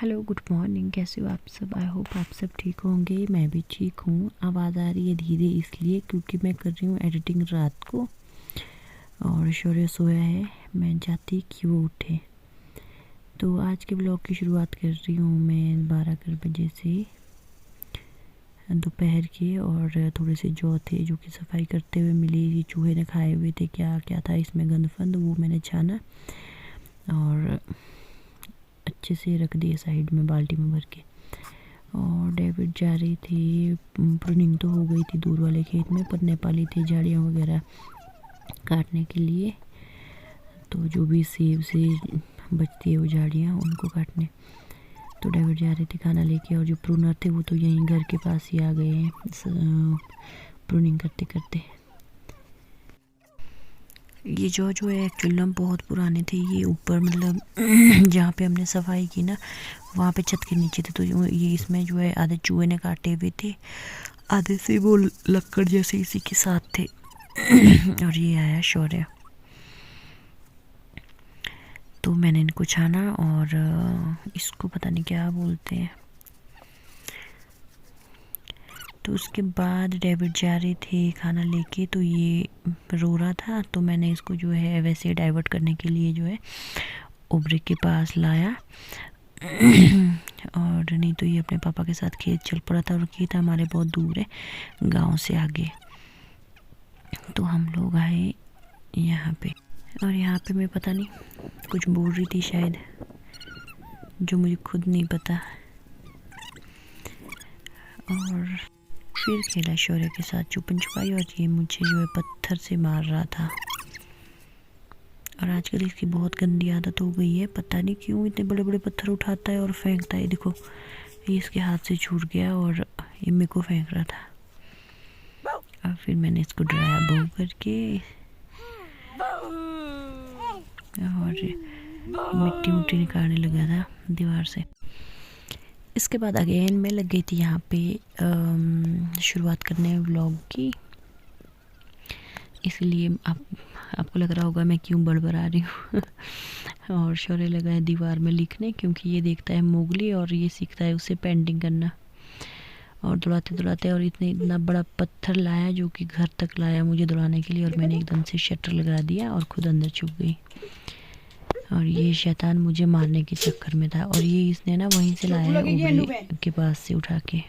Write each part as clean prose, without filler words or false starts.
Hello good morning, कैसे हो आप सब। आई होप आप सब ठीक होंगे। मैं भी ठीक हूँ। आवाज़ आ रही है धीरे इसलिए क्योंकि मैं कर रही हूँ एडिटिंग रात को और शौर्य सोया है। मैं चाहती कि वो उठे। तो आज के ब्लॉग की शुरुआत कर रही हूँ मैं 12 बजे से दोपहर के। और थोड़े से जौ थे जो कि सफाई करते हुए मिले। ये चूहे ने खाए हुए थे। क्या क्या था इसमें गंद फंद, वो मैंने छाना और अच्छे से रख दिए साइड में बाल्टी में भर के। और डेविड जा रही थी, प्रूनिंग तो हो गई थी दूर वाले खेत में, पर नेपाली थे झाड़ियाँ वगैरह काटने के लिए। तो जो भी सेब से बचती है वो झाड़ियाँ, उनको काटने। तो डेविड जा रहे थे खाना लेके। और जो प्रूनर थे वो तो यहीं घर के पास ही आ गए हैं प्रूनिंग करते करते। ये जो है एक्चुअली ना बहुत पुराने थे। ये ऊपर मतलब जहाँ पे हमने सफाई की ना, वहाँ पे छत के नीचे थे। तो ये इसमें जो है आधे चूहे ने काटे हुए थे, आधे से वो लक्कड़ जैसे इसी के साथ थे। और ये आया शौर्य। तो मैंने इनको छाना और इसको पता नहीं क्या बोलते हैं। तो उसके बाद डेविड जा रहे थे खाना लेके। तो ये रो रहा था, तो मैंने इसको जो है वैसे डाइवर्ट करने के लिए जो है ओब्रिक के पास लाया। और नहीं तो ये अपने पापा के साथ खेत चल पड़ा था। और खेत हमारे बहुत दूर है गांव से आगे। तो हम लोग आए यहाँ पे। और यहाँ पे मैं पता नहीं कुछ बोल रही थी शायद, जो मुझे खुद नहीं पता। और फिर खेला शौर्य के साथ छुपन छुपाई। और ये मुझे जो है पत्थर से मार रहा था। और आजकल इसकी बहुत गंदी आदत हो गई है, पता नहीं क्यों इतने बड़े बड़े पत्थर उठाता है और फेंकता है। देखो ये इसके हाथ से छूट गया और ये मेरे को फेंक रहा था। और फिर मैंने इसको डराया भौं करके। और मिट्टी मुट्टी निकालने लगा था दीवार से। इसके बाद अगेन मैं लग गई थी यहाँ पे शुरुआत करने व्लॉग की। इसलिए आपको लग रहा होगा मैं क्यों बड़बड़ा रही हूँ। और शौर्य लगा है दीवार में लिखने, क्योंकि ये देखता है मोगली और ये सीखता है उससे पेंटिंग करना। और दौड़ाते दौड़ाते और इतना बड़ा पत्थर लाया जो कि घर तक लाया मुझे दौड़ाने के लिए। और मैंने एकदम से शटर लगा दिया और खुद अंदर छुप गई। और ये शैतान मुझे मारने के चक्कर में था। और ये इसने ना वहीं से लाया है ओबरे के पास से उठा के।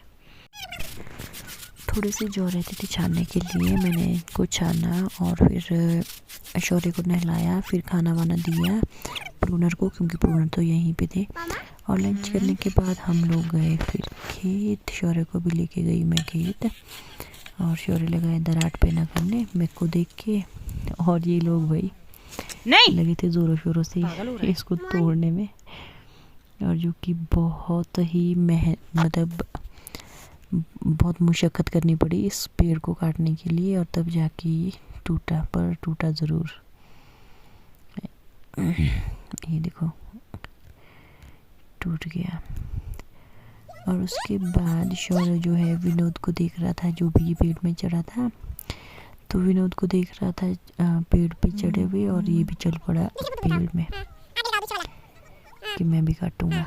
थोड़े से जौ रहते थे छानने के लिए, मैंने इनको छाना और फिर शौर्य को नहलाया। फिर खाना वाना दिया प्रूनर को, क्योंकि प्रूनर तो यहीं पे थे। और लंच करने के बाद हम लोग गए फिर खेत। शौर्य को भी लेके गई मैं खेत। और शौर्य लगा दराट पे ना करने मेरे को देख के। और ये लोग भाई नहीं लगे थे ज़ोरों शोरों से इसको तोड़ने में। और जो कि बहुत ही मतलब बहुत मुशक्क़त करनी पड़ी इस पेड़ को काटने के लिए। और तब जाके टूटा, पर टूटा ज़रूर। ये देखो टूट गया। और उसके बाद शौर्य जो है विनोद को देख रहा था, जो भी पेड़ में चढ़ा था। तो विनोद को देख रहा था पेड़ पे चढ़े हुए। और ये भी चल पड़ा पेड़ में कि मैं भी काटूंगा।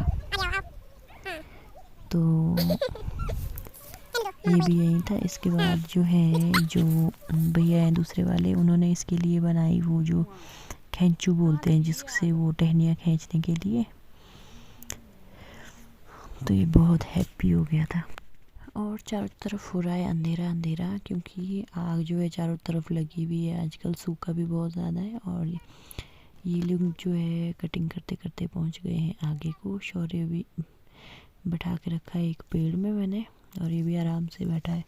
तो ये भी यही था। इसके बाद जो है जो भैया हैं दूसरे वाले, उन्होंने इसके लिए बनाई वो जो खैंचू बोलते हैं, जिससे वो टहनियाँ खींचने के लिए। तो ये बहुत हैप्पी हो गया था। और चारों तरफ हो रहा है अंधेरा अंधेरा, क्योंकि आग जो है चारों तरफ लगी हुई है। आजकल सूखा भी बहुत ज़्यादा है। और ये लोग जो है कटिंग करते करते पहुंच गए हैं आगे को। शौर्य भी बैठा के रखा है एक पेड़ में मैंने, और ये भी आराम से बैठा है।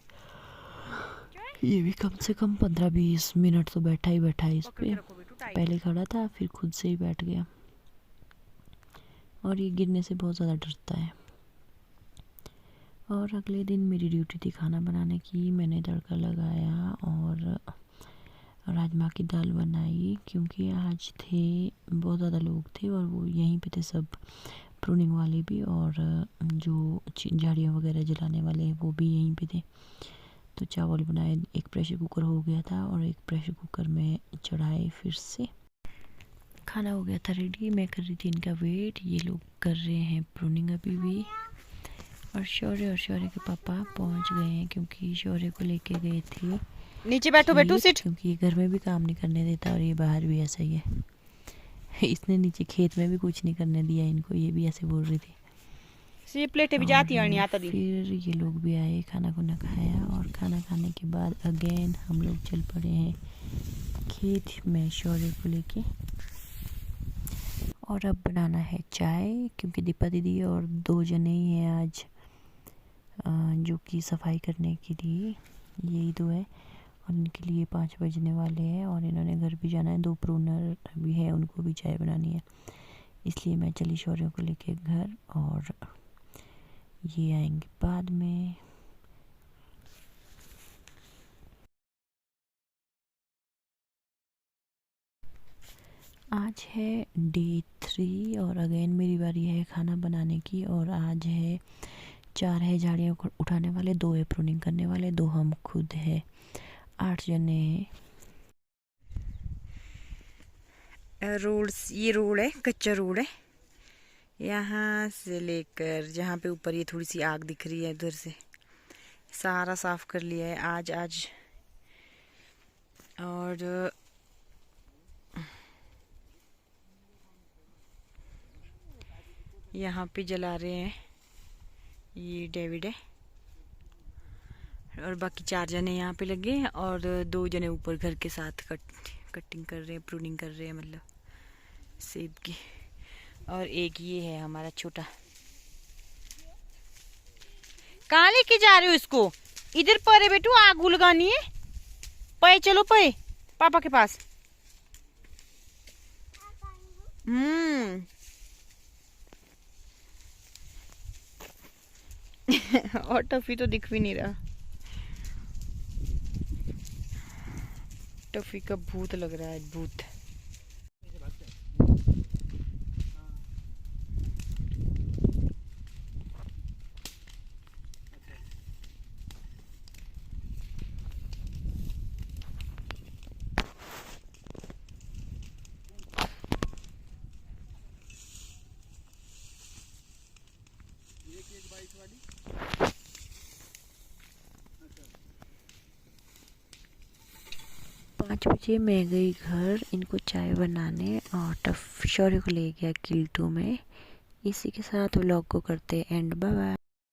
ये भी कम से कम 15-20 मिनट तो बैठा है इस पे। पहले खड़ा था फिर खुद से ही बैठ गया। और ये गिरने से बहुत ज़्यादा डरता है। और अगले दिन मेरी ड्यूटी थी खाना बनाने की। मैंने तड़का लगाया और राजमा की दाल बनाई, क्योंकि आज थे बहुत ज़्यादा लोग थे और वो यहीं पे थे सब, प्रूनिंग वाले भी और जो झाड़ियाँ वगैरह जलाने वाले हैं वो भी यहीं पे थे। तो चावल बनाए, एक प्रेशर कुकर हो गया था और एक प्रेशर कुकर में चढ़ाए फिर से। खाना हो गया था रेडी, मैं कर रही थी इनका वेट। ये लोग कर रहे हैं प्रूनिंग अभी भी। और शौर्य के पापा पहुंच गए हैं क्योंकि शौर्य को लेके गए थे नीचे बैठो सिट, क्योंकि ये घर में भी काम नहीं करने देता और ये बाहर भी ऐसा ही है। इसने नीचे खेत में भी कुछ नहीं करने दिया इनको, ये भी ऐसे बोल रही थी। ये प्लेटें भी जाती है नहीं आता दी। फिर ये लोग भी आए, खाना खुना खाया और खाना खाने के बाद अगेन हम लोग चल पड़े हैं खेत में शौर्य को लेके। और अब बनाना है चाय क्योंकि दीपा दीदी और 2 जने ही हैं आज जो कि सफाई करने के लिए, यही 2 है। और इनके लिए 5 बजने वाले हैं और इन्होंने घर भी जाना है। 2 प्रूनर भी है, उनको भी चाय बनानी है, इसलिए मैं चली शौर्य को लेके घर और ये आएंगे बाद में। आज है डे 3 और अगेन मेरी बारी है खाना बनाने की। और आज है 4 है झाड़ियाँ उठाने वाले, 2 है प्रूनिंग करने वाले, 2 हम खुद है, 8 जने हैं। रोड, ये रोड है, कच्चा रोड है। यहाँ से लेकर जहाँ पे ऊपर ये थोड़ी सी आग दिख रही है उधर से सारा साफ कर लिया है आज। और यहाँ पे जला रहे हैं, ये डेविड है और बाकी 4 जने यहाँ पे लगे हैं और 2 जने ऊपर घर के साथ कटिंग कर रहे हैं, प्रूनिंग कर रहे हैं मतलब सेब की। और एक ये है हमारा छोटा। कहाँ लेके जा रहे हो इसको? इधर परे बेटू, आग लगानी है। पे चलो, पे पापा के पास। और टफी तो दिख भी नहीं रहा, टफी का भूत लग रहा है, भूत। 5 बजे मैं गई घर इनको चाय बनाने और शौर्य को ले गया किल्टू में। इसी के साथ व्लॉग को करते एंड। Bye bye.